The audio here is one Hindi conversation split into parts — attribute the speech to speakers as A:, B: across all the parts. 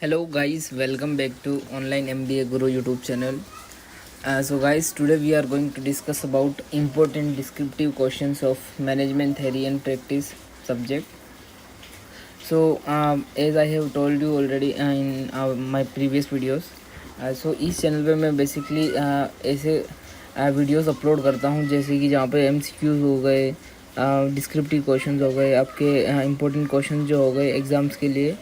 A: Hello guys, welcome back to Online MBA Guru YouTube channel. So guys, today we are going to discuss about important descriptive questions of management theory and practice subject. So as I have told you already in my previous videos, so इस चैनल पे मैं बेसिकली ऐसे वीडियोस अपलोड करता हूँ जैसे कि जहाँ पे MCQs हो गए, डिस्क्रिप्टिव क्वेश्चंस हो गए, आपके इम्पोर्टेंट क्वेश्चन जो हो गए एग्ज़ाम्स के लिए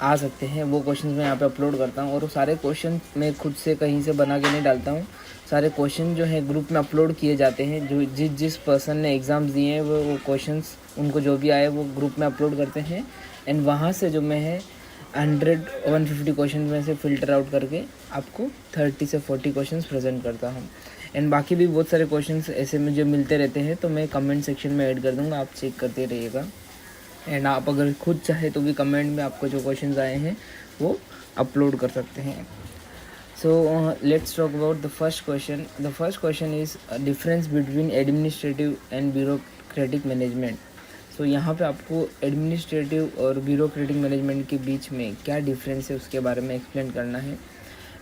A: आ सकते हैं, वो क्वेश्चन मैं यहाँ पे अपलोड करता हूँ। और वो सारे क्वेश्चन मैं खुद से कहीं से बना के नहीं डालता हूँ, सारे क्वेश्चन जो है ग्रुप में अपलोड किए जाते हैं। जो जिस पर्सन ने एग्ज़ाम्स दिए हैं वो क्वेश्चंस उनको जो भी आए वो ग्रुप में अपलोड करते हैं। एंड वहाँ से जो मैं है 150 क्वेश्चन में से फ़िल्टर आउट करके आपको 30 से 40 क्वेश्चन प्रेजेंट करता हूँ। एंड बाकी भी बहुत सारे क्वेश्चंस ऐसे मुझे मिलते रहते हैं, तो मैं कमेंट सेक्शन में ऐड कर दूँगा, आप चेक करते रहिएगा। एंड आप अगर खुद चाहे तो भी कमेंट में आपको जो क्वेश्चंस आए हैं वो अपलोड कर सकते हैं। So let's talk about the first question. The first question is difference between administrative and bureaucratic management. So यहाँ पे आपको एडमिनिस्ट्रेटिव और ब्यूरोक्रेटिक मैनेजमेंट के बीच में क्या डिफरेंस है उसके बारे में एक्सप्लेन करना है।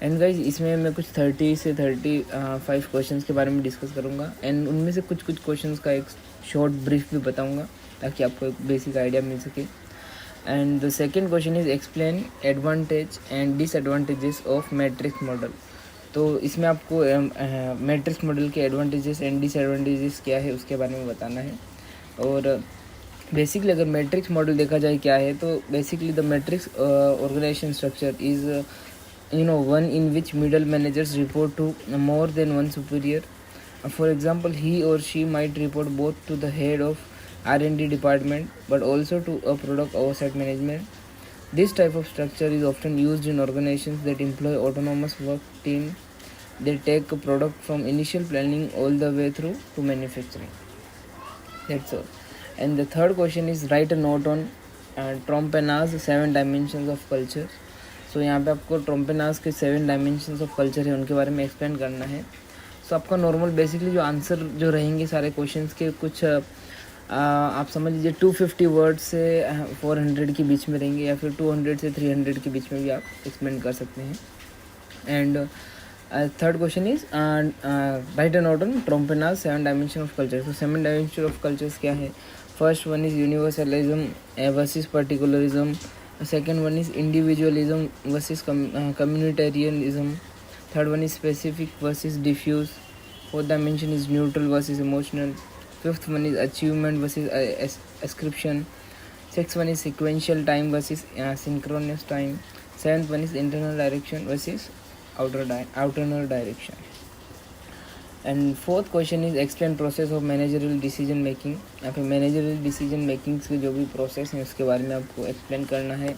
A: एंड गाइज इसमें मैं कुछ 30 से 35 क्वेश्चंस के बारे में डिस्कस करूँगा। एंड उनमें से कुछ क्वेश्चंस का एक शॉर्ट ब्रीफ भी बताऊँगा ताकि आपको एक बेसिक आइडिया मिल सके। And the second question is explain advantage and disadvantages of matrix model. तो इसमें आपको मैट्रिक्स मॉडल के एडवांटेजेस एंड डिसएडवांटेजेस क्या है उसके बारे में बताना है। और बेसिकली अगर मैट्रिक्स मॉडल देखा जाए क्या है, तो basically the matrix organization structure is one in which middle managers report to more than one superior. For example, he or she might report both to the head of R&D department but also to a product oversight management. This type of structure is often used in organizations that employ autonomous work team. They take a product from initial planning all the way through to manufacturing. That's all. And the third question is write a note on Trompena's 7 dimensions of culture. सो यहाँ पे आपको ट्रोम्पेनास के 7 डायमेंशंस ऑफ कल्चर है उनके बारे में एक्सप्लेन करना है। सो आपका नॉर्मल बेसिकली जो आंसर जो रहेंगे सारे क्वेश्चंस के कुछ आप समझ लीजिए 250 वर्ड से 400 के बीच में रहेंगे, या फिर 200 से 300 के बीच में भी आप एक्सप्लेन कर सकते हैं। And third question is write an note on Trompenaars 7 dimension of culture. तो 7 डायमेंशन ऑफ कल्चर्स क्या है? First one is universalism versus particularism. Second one is individualism versus communitarianism. Third one is specific versus diffuse. Fourth dimension is neutral versus emotional. Fifth one is achievement versus ascription. Sixth one is sequential time versus synchronous time. Seventh one is internal direction versus outer direction. And fourth question is explain process of managerial decision making. या फिर मैनेजरियल डिसीजन मेकिंग के जो भी प्रोसेस हैं उसके बारे में आपको एक्सप्लेन करना है।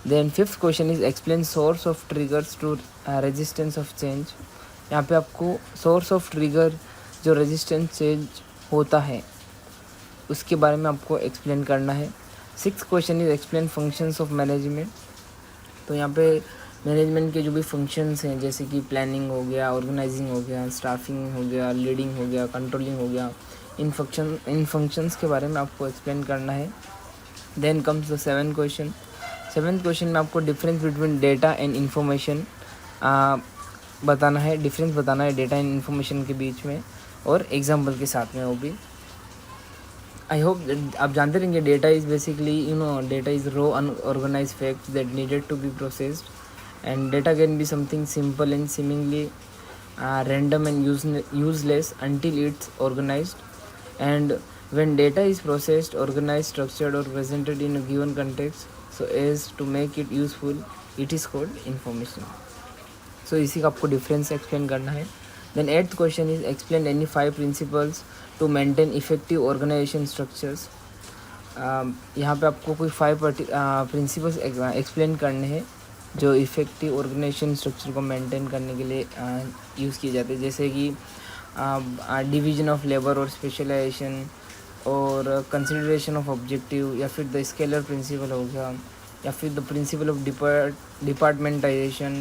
A: Then fifth question is explain source of triggers to resistance of change. यहाँ पे आपको सोर्स ऑफ ट्रिगर जो रेजिस्टेंस चेंज होता है उसके बारे में आपको एक्सप्लेन करना है। Six question is explain functions of management. तो यहाँ पे मैनेजमेंट के जो भी फंक्शंस हैं जैसे कि प्लानिंग हो गया, ऑर्गेनाइजिंग हो गया, स्टाफिंग हो गया, लीडिंग हो गया, कंट्रोलिंग हो गया, इन फंक्शंस के बारे में आपको एक्सप्लेन करना है। Then comes the seventh question में आपको difference between data and information बताना है। डिफरेंस बताना है डेटा एंड इन्फॉर्मेशन के बीच में और एग्जाम्पल के साथ में वो भी। आई होप आप जानते रहेंगे data is basically data is raw unorganize facts that needed to be processed. And data can be something simple and seemingly random and useless until it's organized. And when data is processed, organized, structured or presented in a given context so as to make it useful, it is called information. So इसी का आपको डिफरेंस एक्सप्लेन करना है। Then eighth question is explain any 5 principles to maintain effective organization structures. यहाँ पे आपको कोई 5 प्रिंसिपल्स एक्सप्लेन करने हैं जो इफ़ेक्टिव ऑर्गेनाइजेशन स्ट्रक्चर को मेंटेन करने के लिए यूज़ किए जाते हैं, जैसे कि डिवीजन ऑफ लेबर और स्पेशलाइजेशन और कंसिडरेशन ऑफ ऑब्जेक्टिव, या फिर द स्केलर प्रिंसिपल हो गया, या फिर the principle of departmentalisation,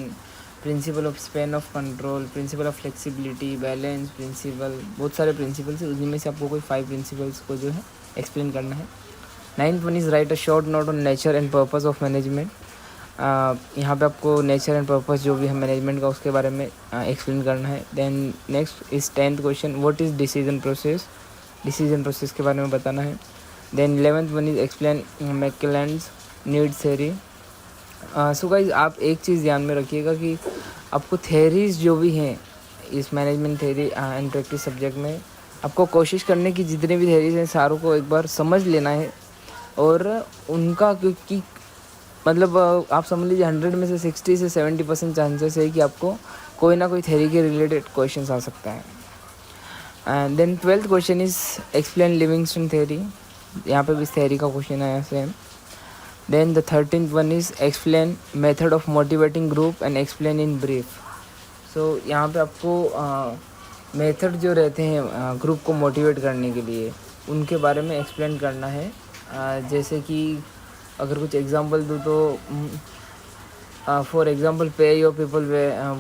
A: principle of span of control, principle of flexibility, balance principle. बहुत सारे प्रिंसिपल्स हैं, उनमें से आपको कोई 5 प्रिंसिपल्स को जो है एक्सप्लेन करना है। Ninth one is right a short note on nature and purpose of management. यहाँ पे आपको नेचर एंड पर्पस जो भी है मैनेजमेंट का उसके बारे में एक्सप्लेन करना है। Then next is 10th question, what is decision process, decision process के बारे में बताना है। Then 11th one is explain McClelland's need theory. So guys आप एक चीज़ ध्यान में रखिएगा कि आपको थेरीज जो भी हैं इस management theory and practice subject में, आपको कोशिश करने की जितने भी थेरीज हैं सारों को एक बार समझ लेना है। और उनका क्योंकि मतलब आप समझ लीजिए 100 में से 60 से 70% चांसेस है कि आपको कोई ना कोई थेरी के रिलेटेड क्वेश्चन आ सकता है। And then 12th question is explain Livingston theory, यहाँ पे भी इस थेरी का क्वेश्चन आया same. Then the 13th one is explain method of motivating group and explain in brief. So यहाँ पे आपको मेथड जो रहते हैं ग्रुप को मोटिवेट करने के लिए उनके बारे में एक्सप्लेन करना है। जैसे कि अगर कुछ एग्जांपल दूँ तो for example pay your people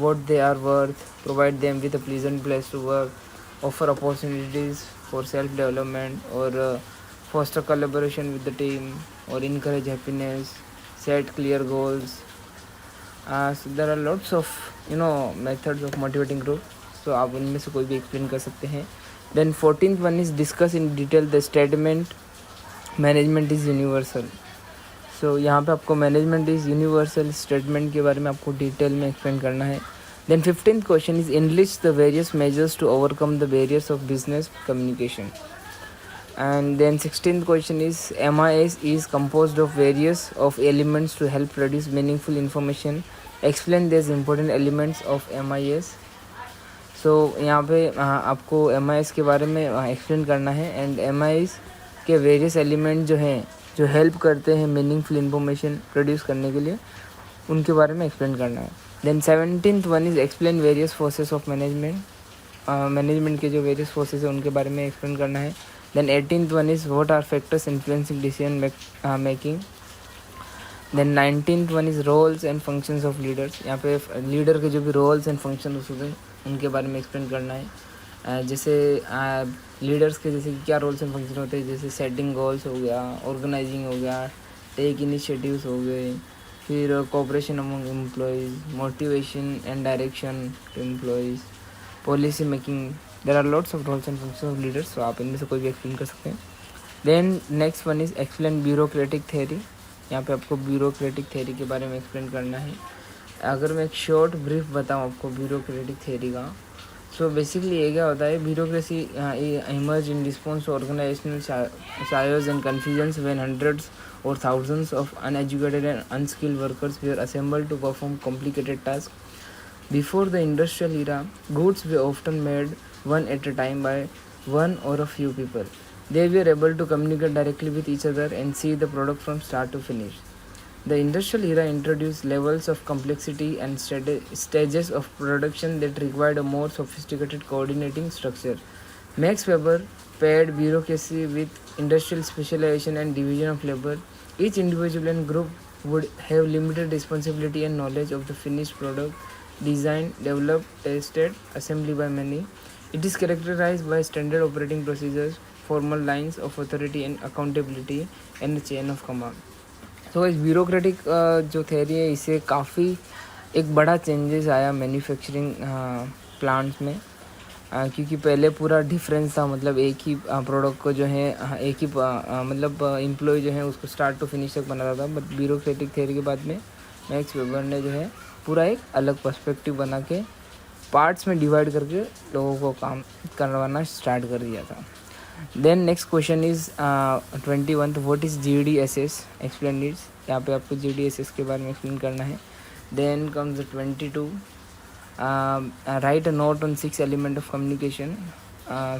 A: what they are worth, provide them with a pleasant place to work, offer opportunities for self development और foster collaboration with the team or encourage happiness, set clear goals. So there are lots of methods of motivating group. So आप उनमें से कोई भी एक्सप्लेन कर सकते हैं। Then 14th one is discuss in detail the statement management is universal. So यहाँ पे आपको management is universal statement के बारे में आपको डिटेल में एक्सप्लेन करना है। Then 15th question is enlist the various measures to overcome the barriers of business communication. And then 16th question is MIS is composed of various of elements to help produce meaningful information. Explain these important elements of MIS. So यहाँ पे आपको MIS के बारे में एक्सप्लेन करना है एंड MIS के वेरियस एलिमेंट जो हैं जो हेल्प करते हैं मीनिंगफुल इन्फॉर्मेशन प्रोड्यूस करने के लिए उनके बारे में एक्सप्लेन करना है। Then 17th one is explain various forces of management, management के जो वेरियस फोर्सेस हैं उनके बारे में एक्सप्लेन करना है। Then 18th one is what are factors influencing decision making. Then 19th one is roles and functions of leaders. यहाँ पे लीडर के जो भी रोल्स एंड फंक्शन होते हैं उनके बारे में एक्सप्लेन करना है। जैसे लीडर्स के जैसे क्या रोल्स एंड फंक्शन होते हैं, जैसे सेटिंग गोल्स हो गया, ऑर्गेनाइजिंग हो गया, टेक इनिशिएटिव्स हो गए, फिर cooperation among employees, motivation and direction to employees, policy making. There are lots of roles and function of leaders. तो आप इनमें से कोई भी एक्सप्लेन कर सकते हैं। Then next one is explain bureaucratic theory. यहाँ पे आपको ब्यूरोक्रेटिक थेरी के बारे में एक्सप्लेन करना है। अगर मैं एक शॉर्ट ब्रीफ बताऊँ आपको ब्यूरोक्रेटिक थेरी का, सो बेसिकली ये क्या होता है, bureaucracy emerge in response to organizational chaos and confusions when hundreds or thousands of uneducated and unskilled workers were assembled to perform complicated tasks. Before the industrial era, goods were often made one at a time by one or a few people. They were able to communicate directly with each other and see the product from start to finish. The industrial era introduced levels of complexity and stages of production that required a more sophisticated coordinating structure. Max Weber paired bureaucracy with industrial specialization and division of labor. Each individual and group would have limited responsibility and knowledge of the finished product, designed, developed, tested, assembly by many. It is characterized by standard operating procedures, formal lines of authority and accountability, and a chain of command. तो इस ब्यूरोक्रेटिक जो थेरी है इससे काफ़ी एक बड़ा चेंजेस आया मैन्युफैक्चरिंग प्लांट्स में, क्योंकि पहले पूरा डिफरेंस था, मतलब एक ही प्रोडक्ट को जो है एक ही मतलब एम्प्लॉय जो है उसको स्टार्ट टू फिनिश तक बनाता था। बट ब्यूरोक्रेटिक थ्योरी के बाद में मैक्स वेबर ने जो है पूरा एक अलग पर्सपेक्टिव बना के पार्ट्स में डिवाइड करके लोगों को काम करवाना स्टार्ट कर दिया था। Then next question is 21, what is GDSS, explain its. यहाँ पे आपको GDSS के बारे में एक्सप्लेन करना है। Then comes 22, write a note on 6 element of communication.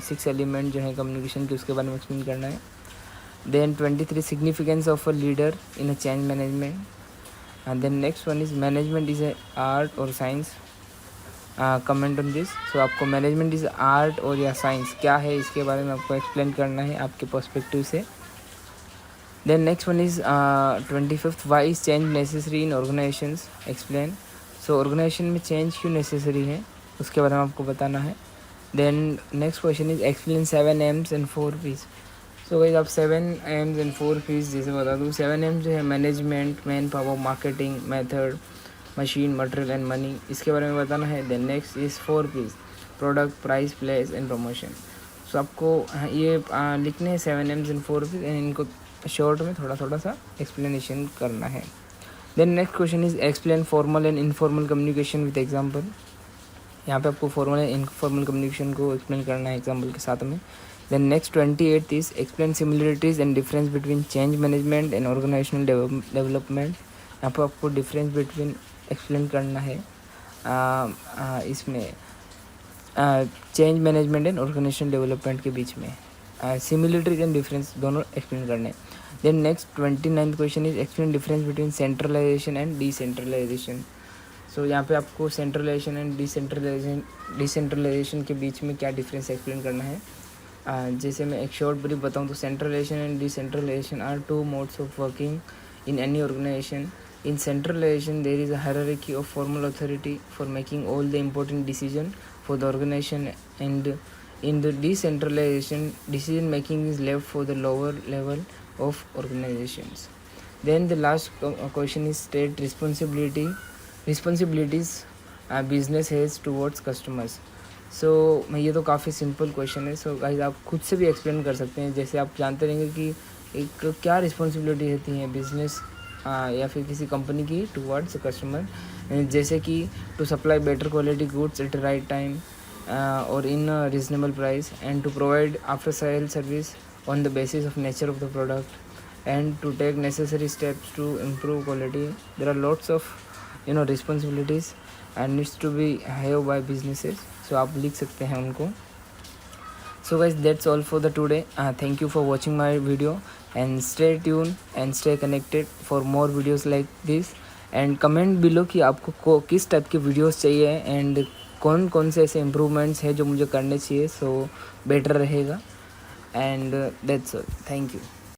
A: 6 element जो है कम्युनिकेशन के उसके बारे में एक्सप्लेन करना है। Then 23, significance of a leader in a change management. Then next one is management is a art और science, comment on this. So आपको मैनेजमेंट इज़ आर्ट और या साइंस क्या है इसके बारे में आपको एक्सप्लेन करना है आपके पर्सपेक्टिव से। Then next one is 25, why is change necessary in organizations, explain. So organization में चेंज क्यों नेसेसरी है उसके बारे में आपको बताना है। Then next question is explain 7 M's and 4 P's। सो गाइस आप 7 एम्स एंड 4 P's जैसे बता दूँ. 7 एम जो है management, man power, marketing, method, machine, material and money, इसके बारे में बताना है. Then next is 4 P's, product, price, place and promotion. So आपको ये लिखने हैं 7 एम्स एंड 4 P's एंड इनको शॉर्ट में थोड़ा सा एक्सप्लेनेशन करना है. Then next question is explain formal and informal communication with example. यहाँ पे आपको फॉर्मल एंड इनफॉर्मल कम्युनिकेशन को एक्सप्लेन करना है एग्जाम्पल के साथ में. Then next 28th is explain similarities and difference between change management and organisational development. यहाँ पर आपको डिफरेंस बिटवीन एक्सप्लेन करना है इसमें change management and organisational development के बीच में सिमिलरिटीज एंड डिफरेंस दोनों एक्सप्लेन करने. Then next 29th question is explain difference between centralisation and decentralisation. So यहाँ पे आपको सेंट्रलाइजेशन एंड डिसेंट्रलाइजेशन के बीच में क्या डिफरेंस एक्सप्लेन करना है. जैसे मैं एक शॉर्ट ब्रीफ बताऊँ तो centralization and decentralization are 2 modes of working in any organization. In centralization, there is a hierarchy of formal authority for making all the important decisions for the organization, and in the decentralization, decision making is left for the lower level of organizations. Then the last question is state responsibilities business has towards customers. सो मैं ये तो काफ़ी सिंपल क्वेश्चन है. सो गाइस आप खुद से भी एक्सप्लेन कर सकते हैं. जैसे आप जानते रहेंगे कि एक क्या रिस्पॉन्सिबिलिटी रहती है बिजनेस या फिर किसी कंपनी की टूवर्ड्स कस्टमर, जैसे कि to supply better quality goods at right time और in reasonable price, and to provide after sale service on the basis of nature of the product, and to take necessary steps to improve quality. There are lots of responsibilities and needs to be have by businesses. So आप लिख सकते हैं उनको. So guys, that's all for the today. Thank you for watching my video and stay tuned and stay connected for more videos like this, and comment below कि आपको किस टाइप के वीडियोस चाहिए एंड कौन कौन से ऐसे इम्प्रूवमेंट्स हैं जो मुझे करने चाहिए, सो बेटर रहेगा. And that's all. Thank you.